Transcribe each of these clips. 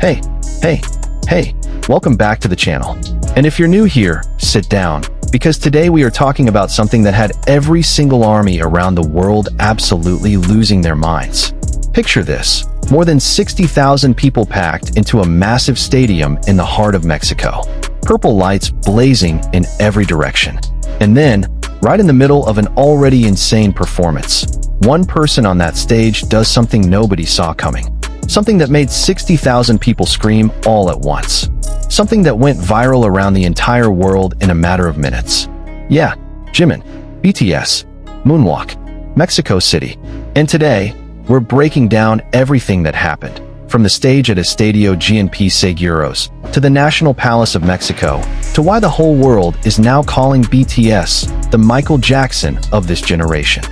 Hey, hey, hey, welcome back to the channel. And if you're new here, sit down, because today we are talking about something that had every single army around the world absolutely losing their minds. Picture this, more than 60,000 people packed into a massive stadium in the heart of Mexico. Purple lights blazing in every direction. And then, right in the middle of an already insane performance, one person on that stage does something nobody saw coming. Something that made 60,000 people scream all at once. Something that went viral around the entire world in a matter of minutes. Yeah, Jimin, BTS, Moonwalk, Mexico City. And today, we're breaking down everything that happened, from the stage at Estadio GNP Seguros, to the National Palace of Mexico, to why the whole world is now calling BTS the Michael Jackson of this generation.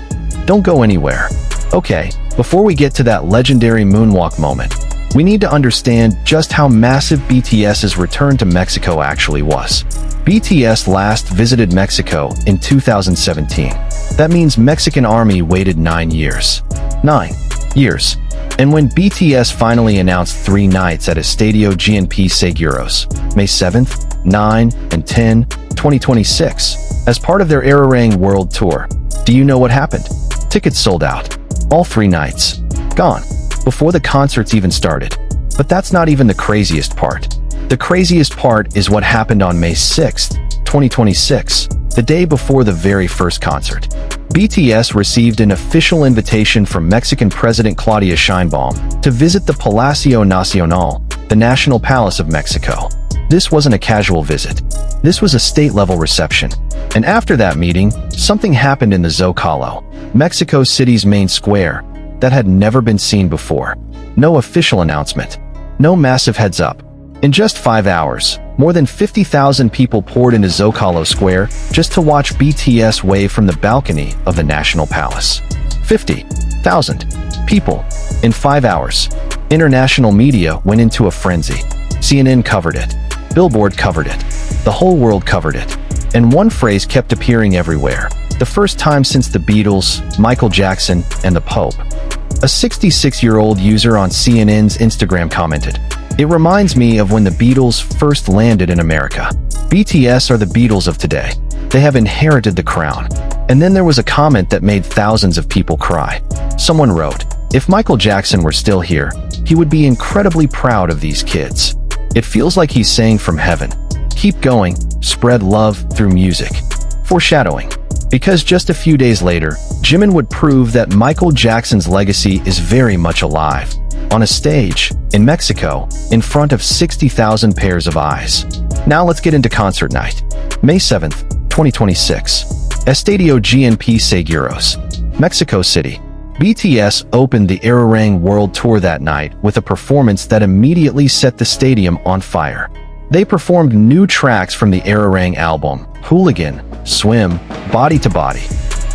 Don't go anywhere. Okay, before we get to that legendary moonwalk moment, we need to understand just how massive BTS's return to Mexico actually was. BTS last visited Mexico in 2017. That means Mexican Army waited 9 years. 9 years. And when BTS finally announced 3 nights at Estadio GNP Seguros, May 7th, 9, and 10, 2026, as part of their Ararang World Tour, do you know what happened? Tickets sold out. All 3 nights. Gone. Before the concerts even started. But that's not even the craziest part. The craziest part is what happened on May 6th, 2026, the day before the very first concert. BTS received an official invitation from Mexican President Claudia Sheinbaum to visit the Palacio Nacional, the National Palace of Mexico. This wasn't a casual visit. This was a state-level reception. And after that meeting, something happened in the Zocalo, Mexico City's main square, that had never been seen before. No official announcement. No massive heads-up. In just 5 hours, more than 50,000 people poured into Zocalo Square just to watch BTS wave from the balcony of the National Palace. 50,000 people in 5 hours. International media went into a frenzy. CNN covered it. Billboard covered it. The whole world covered it. And one phrase kept appearing everywhere. The first time since the Beatles, Michael Jackson, and the Pope. A 66-year-old user on CNN's Instagram commented, "It reminds me of when the Beatles first landed in America. BTS are the Beatles of today. They have inherited the crown." And then there was a comment that made thousands of people cry. Someone wrote, "If Michael Jackson were still here, he would be incredibly proud of these kids." It feels like he's saying from heaven, keep going, spread love through music. Foreshadowing. Because just a few days later, Jimin would prove that Michael Jackson's legacy is very much alive. On a stage, in Mexico, in front of 60,000 pairs of eyes. Now let's get into concert night. May 7th, 2026. Estadio GNP Seguros, Mexico City. BTS opened the Ararang World Tour that night with a performance that immediately set the stadium on fire. They performed new tracks from the Ararang album, Hooligan, Swim, Body to Body,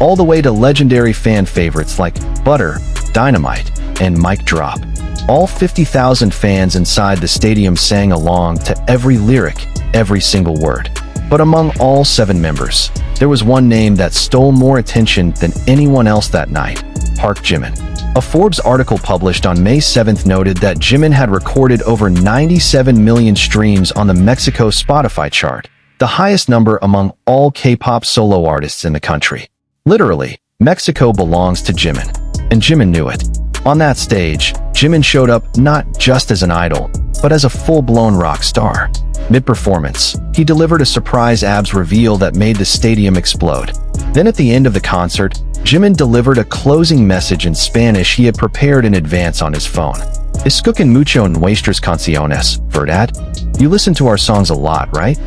all the way to legendary fan favorites like Butter, Dynamite, and Mic Drop. All 50,000 fans inside the stadium sang along to every lyric, every single word. But among all 7 members, there was one name that stole more attention than anyone else that night: Park Jimin. A Forbes article published on May 7th noted that Jimin had recorded over 97 million streams on the Mexico Spotify chart, the highest number among all K-pop solo artists in the country. Literally, Mexico belongs to Jimin. And Jimin knew it. On that stage, Jimin showed up not just as an idol, but as a full-blown rock star. Mid-performance, he delivered a surprise abs reveal that made the stadium explode. Then at the end of the concert, Jimin delivered a closing message in Spanish he had prepared in advance on his phone. Escuchan mucho nuestras canciones, verdad? You listen to our songs a lot, right?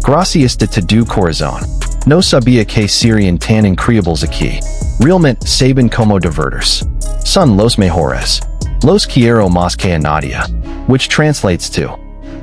Gracias de tu corazón. No sabía que serían tan increíbles aquí. Realmente saben como divertirse. Son los mejores. Los quiero más que a nadie. Which translates to,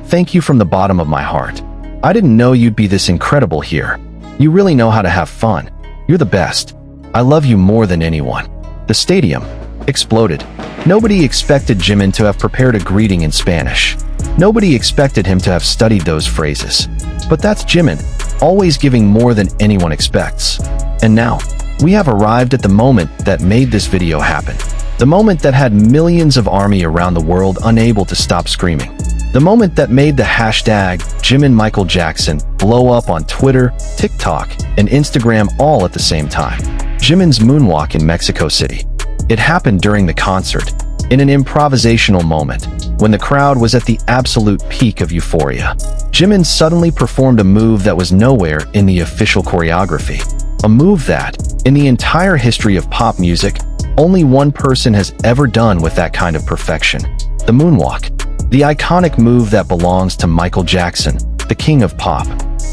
thank you from the bottom of my heart. I didn't know you'd be this incredible here. You really know how to have fun. You're the best. I love you more than anyone. The stadium exploded. Nobody expected Jimin to have prepared a greeting in Spanish. Nobody expected him to have studied those phrases. But that's Jimin, always giving more than anyone expects. And now, we have arrived at the moment that made this video happen. The moment that had millions of ARMY around the world unable to stop screaming. The moment that made the hashtag Jimin Michael Jackson blow up on Twitter, TikTok, and Instagram all at the same time. Jimin's moonwalk in Mexico City. It happened during the concert, in an improvisational moment, when the crowd was at the absolute peak of euphoria. Jimin suddenly performed a move that was nowhere in the official choreography. A move that, in the entire history of pop music, only one person has ever done with that kind of perfection. The moonwalk. The iconic move that belongs to Michael Jackson, the king of pop.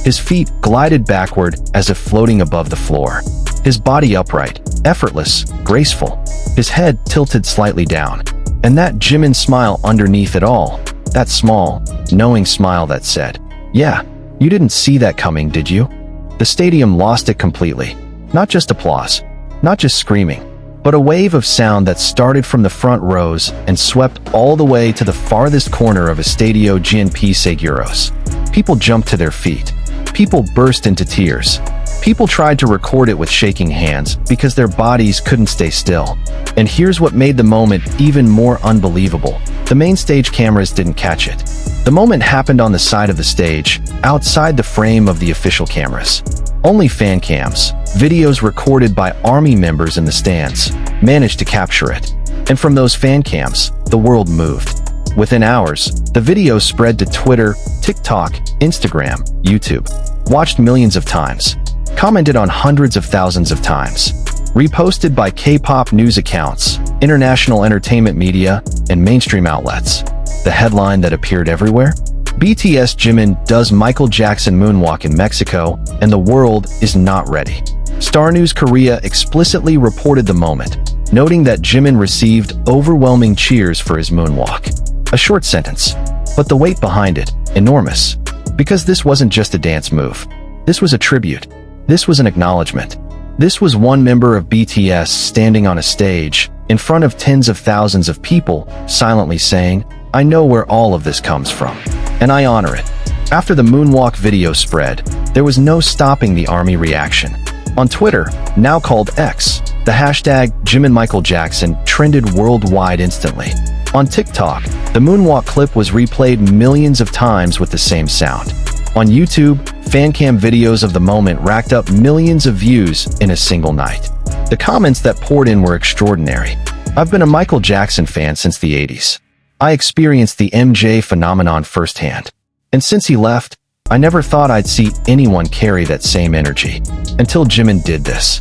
His feet glided backward as if floating above the floor. His body upright, effortless, graceful. His head tilted slightly down. And that Jimin smile underneath it all. That small, knowing smile that said, "Yeah, you didn't see that coming, did you?" The stadium lost it completely. Not just applause, not just screaming, but a wave of sound that started from the front rows and swept all the way to the farthest corner of Estadio GNP Seguros. People jumped to their feet. People burst into tears. People tried to record it with shaking hands because their bodies couldn't stay still. And here's what made the moment even more unbelievable. The main stage cameras didn't catch it. The moment happened on the side of the stage, outside the frame of the official cameras. Only fan cams, videos recorded by army members in the stands, managed to capture it. And from those fan cams, the world moved. Within hours, the video spread to Twitter, TikTok, Instagram, YouTube. Watched millions of times. Commented on hundreds of thousands of times. Reposted by K-pop news accounts, international entertainment media, and mainstream outlets. The headline that appeared everywhere? BTS Jimin does Michael Jackson moonwalk in Mexico, and the world is not ready. Star News Korea explicitly reported the moment, noting that Jimin received overwhelming cheers for his moonwalk. A short sentence, but the weight behind it, enormous. Because this wasn't just a dance move. This was a tribute. This was an acknowledgement. This was one member of BTS standing on a stage, in front of tens of thousands of people, silently saying, "I know where all of this comes from. And I honor it." After the moonwalk video spread, there was no stopping the ARMY reaction. On Twitter, now called X, the hashtag Jimin Michael Jackson trended worldwide instantly. On TikTok, the moonwalk clip was replayed millions of times with the same sound. On YouTube, fancam videos of the moment racked up millions of views in a single night. The comments that poured in were extraordinary. "I've been a Michael Jackson fan since the 80s. I experienced the MJ phenomenon firsthand. And since he left, I never thought I'd see anyone carry that same energy. Until Jimin did this."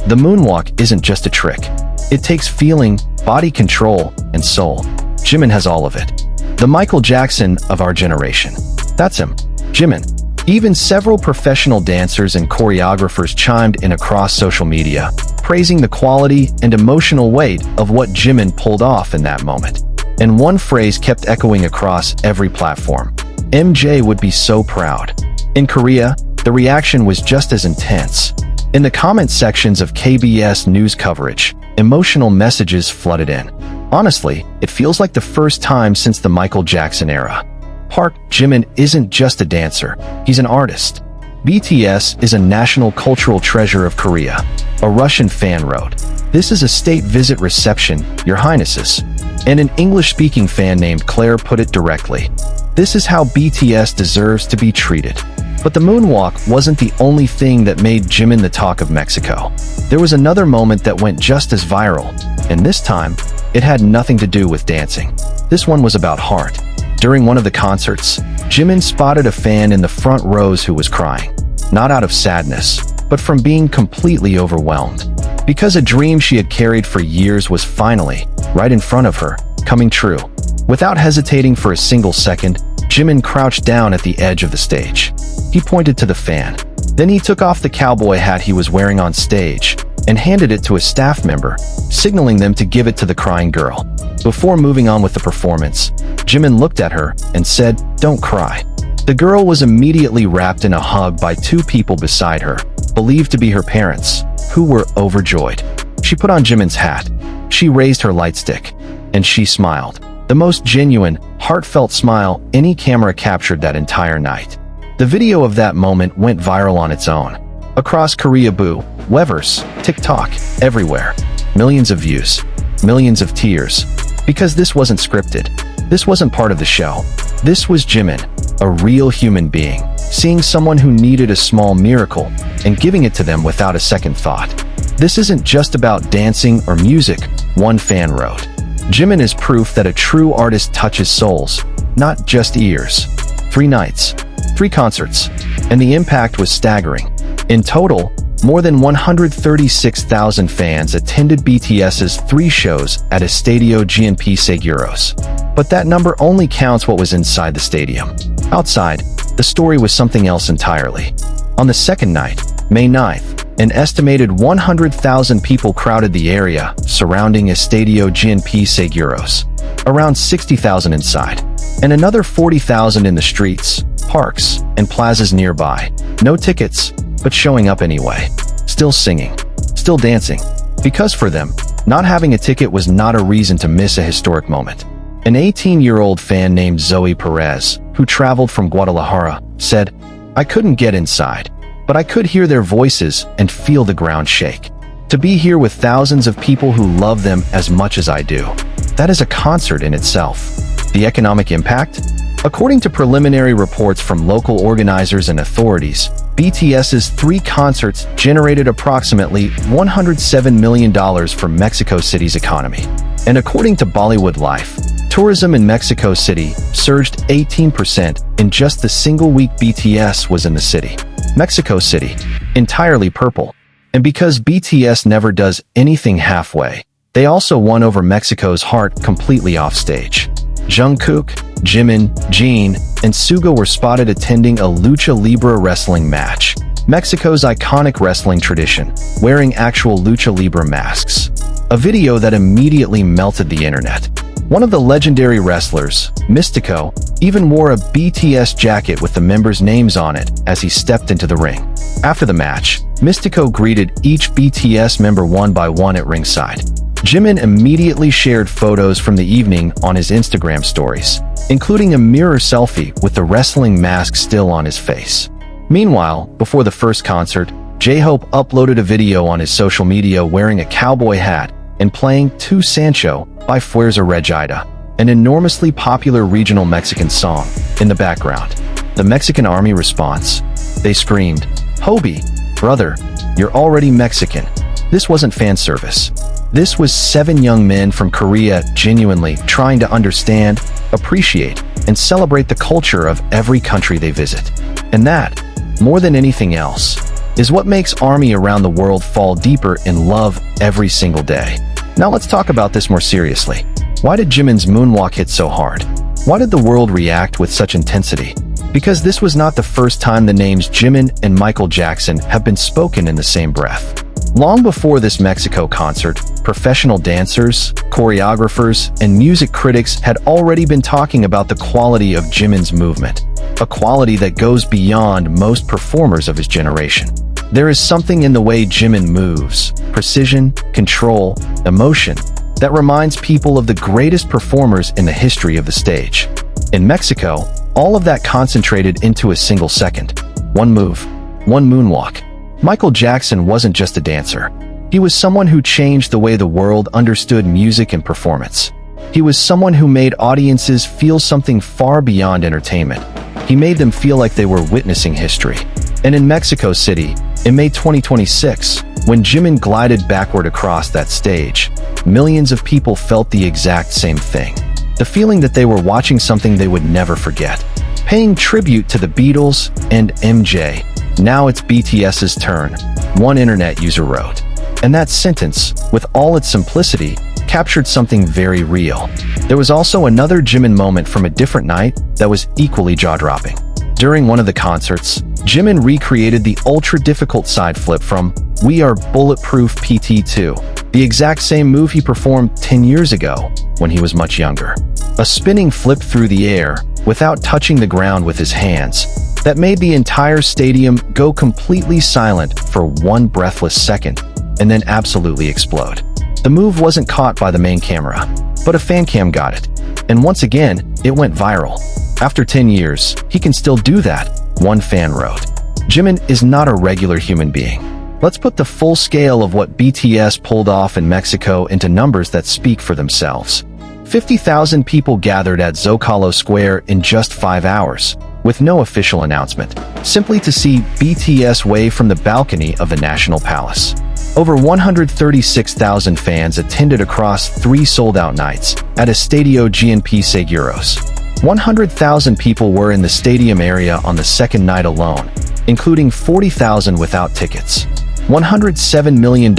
The moonwalk isn't just a trick. It takes feeling, body control, and soul. Jimin has all of it. The Michael Jackson of our generation. That's him. Jimin. Even several professional dancers and choreographers chimed in across social media, praising the quality and emotional weight of what Jimin pulled off in that moment. And one phrase kept echoing across every platform. "MJ would be so proud." In Korea, the reaction was just as intense. In the comment sections of KBS news coverage, emotional messages flooded in. Honestly, it feels like the first time since the Michael Jackson era. Park Jimin isn't just a dancer, he's an artist. BTS is a national cultural treasure of Korea. A Russian fan wrote, "This is a state visit reception, Your Highnesses." And an English-speaking fan named Claire put it directly, "This is how BTS deserves to be treated." But the moonwalk wasn't the only thing that made Jimin the talk of Mexico. There was another moment that went just as viral, and this time, it had nothing to do with dancing. This one was about heart. During one of the concerts, Jimin spotted a fan in the front rows who was crying. Not out of sadness, but from being completely overwhelmed. Because a dream she had carried for years was finally, right in front of her, coming true. Without hesitating for a single second, Jimin crouched down at the edge of the stage. He pointed to the fan. Then he took off the cowboy hat he was wearing on stage and handed it to a staff member, signaling them to give it to the crying girl. Before moving on with the performance, Jimin looked at her and said, "Don't cry." The girl was immediately wrapped in a hug by two people beside her, believed to be her parents, who were overjoyed. She put on Jimin's hat. She raised her light stick, and she smiled. The most genuine, heartfelt smile any camera captured that entire night. The video of that moment went viral on its own. Across Korea, Weverse, TikTok, everywhere. Millions of views. Millions of tears. Because this wasn't scripted. This wasn't part of the show. This was Jimin, a real human being, seeing someone who needed a small miracle and giving it to them without a second thought. This isn't just about dancing or music, one fan wrote. Jimin is proof that a true artist touches souls, not just ears. 3 nights, 3 concerts, and the impact was staggering. In total, more than 136,000 fans attended BTS's 3 shows at Estadio GNP Seguros. But that number only counts what was inside the stadium. Outside, the story was something else entirely. On the second night, May 9th, an estimated 100,000 people crowded the area surrounding Estadio GNP Seguros. Around 60,000 inside, and another 40,000 in the streets, parks, and plazas nearby. No tickets, but showing up anyway. Still singing, still dancing. Because for them, not having a ticket was not a reason to miss a historic moment. An 18-year-old fan named Zoe Perez, who traveled from Guadalajara, said, "I couldn't get inside, but I could hear their voices and feel the ground shake. To be here with thousands of people who love them as much as I do, that is a concert in itself." The economic impact? According to preliminary reports from local organizers and authorities, BTS's 3 concerts generated approximately $107 million for Mexico City's economy. And according to Bollywood Life, tourism in Mexico City surged 18% in just the single week BTS was in the city. Mexico City, entirely purple. And because BTS never does anything halfway, they also won over Mexico's heart completely offstage. Jungkook, Jimin, Jin, and Suga were spotted attending a lucha libre wrestling match, Mexico's iconic wrestling tradition, wearing actual lucha libre masks. A video that immediately melted the internet. One of the legendary wrestlers, Mystico, even wore a BTS jacket with the members' names on it as he stepped into the ring. After the match, Mystico greeted each BTS member one by one at ringside. Jimin immediately shared photos from the evening on his Instagram stories, including a mirror selfie with the wrestling mask still on his face. Meanwhile, before the first concert, jhope uploaded a video on his social media wearing a cowboy hat and playing Tu Sancho by Fuerza Regida, an enormously popular regional Mexican song, in the background. The Mexican army response? They screamed, "Hobie, brother, you're already Mexican." This wasn't fan service. This was 7 young men from Korea genuinely trying to understand, appreciate, and celebrate the culture of every country they visit. And that, more than anything else, is what makes ARMY around the world fall deeper in love every single day. Now let's talk about this more seriously. Why did Jimin's moonwalk hit so hard? Why did the world react with such intensity? Because this was not the first time the names Jimin and Michael Jackson have been spoken in the same breath. Long before this Mexico concert, professional dancers, choreographers, and music critics had already been talking about the quality of Jimin's movement, a quality that goes beyond most performers of his generation. There is something in the way Jimin moves, precision, control, emotion, that reminds people of the greatest performers in the history of the stage. In Mexico, all of that concentrated into a single second. One move, one moonwalk. Michael Jackson wasn't just a dancer. He was someone who changed the way the world understood music and performance. He was someone who made audiences feel something far beyond entertainment. He made them feel like they were witnessing history. And in Mexico City, in May 2026, when Jimin glided backward across that stage, millions of people felt the exact same thing. The feeling that they were watching something they would never forget. Paying tribute to the Beatles and MJ. Now it's BTS's turn, one internet user wrote. And that sentence, with all its simplicity, captured something very real. There was also another Jimin moment from a different night that was equally jaw-dropping. During one of the concerts, Jimin recreated the ultra-difficult side flip from We Are Bulletproof PT2, the exact same move he performed 10 years ago when he was much younger. A spinning flip through the air without touching the ground with his hands that made the entire stadium go completely silent for one breathless second and then absolutely explode. The move wasn't caught by the main camera, but a fan cam got it. And once again, it went viral. After 10 years, he can still do that, one fan wrote. Jimin is not a regular human being. Let's put the full scale of what BTS pulled off in Mexico into numbers that speak for themselves. 50,000 people gathered at Zocalo Square in just 5 hours, with no official announcement, simply to see BTS wave from the balcony of the National Palace. Over 136,000 fans attended across 3 sold-out nights at Estadio GNP Seguros. 100,000 people were in the stadium area on the second night alone, including 40,000 without tickets. $107 million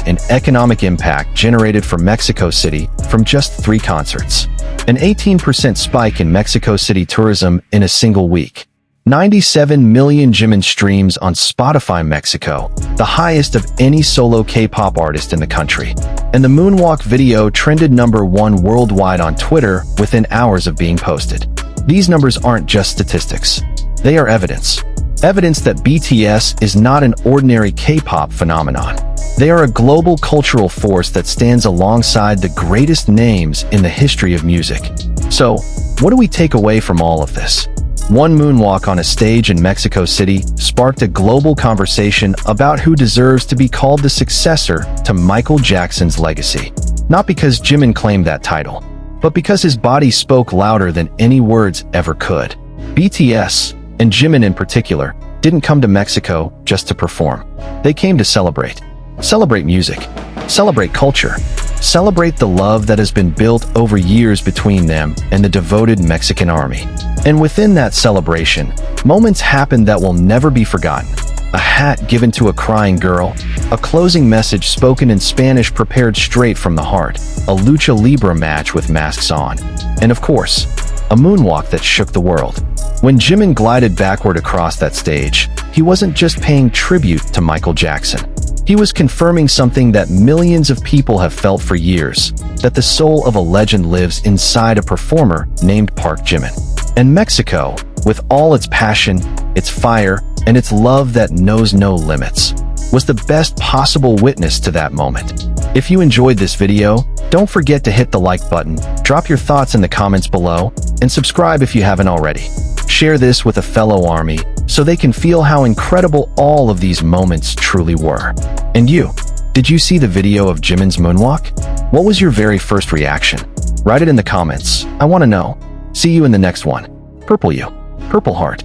in economic impact generated for Mexico City from just 3 concerts. An 18% spike in Mexico City tourism in a single week. 97 million Jimin streams on Spotify Mexico, the highest of any solo K-pop artist in the country. And the moonwalk video trended #1 worldwide on Twitter within hours of being posted. These numbers aren't just statistics. They are evidence. Evidence that BTS is not an ordinary K-pop phenomenon. They are a global cultural force that stands alongside the greatest names in the history of music. So, what do we take away from all of this? One moonwalk on a stage in Mexico City sparked a global conversation about who deserves to be called the successor to Michael Jackson's legacy. Not because Jimin claimed that title, but because his body spoke louder than any words ever could. BTS, and Jimin in particular, didn't come to Mexico just to perform. They came to celebrate. Celebrate music. Celebrate culture. Celebrate the love that has been built over years between them and the devoted Mexican army. And within that celebration, moments happened that will never be forgotten. A hat given to a crying girl, a closing message spoken in Spanish prepared straight from the heart, a lucha libre match with masks on, and of course, a moonwalk that shook the world. When Jimin glided backward across that stage, he wasn't just paying tribute to Michael Jackson. He was confirming something that millions of people have felt for years, that the soul of a legend lives inside a performer named Park Jimin. And Mexico, with all its passion, its fire, and its love that knows no limits, was the best possible witness to that moment. If you enjoyed this video, don't forget to hit the like button, drop your thoughts in the comments below, and subscribe if you haven't already. Share this with a fellow ARMY so they can feel how incredible all of these moments truly were. And you, did you see the video of Jimin's moonwalk? What was your very first reaction? Write it in the comments. I want to know. See you in the next one. Purple you. Purple heart.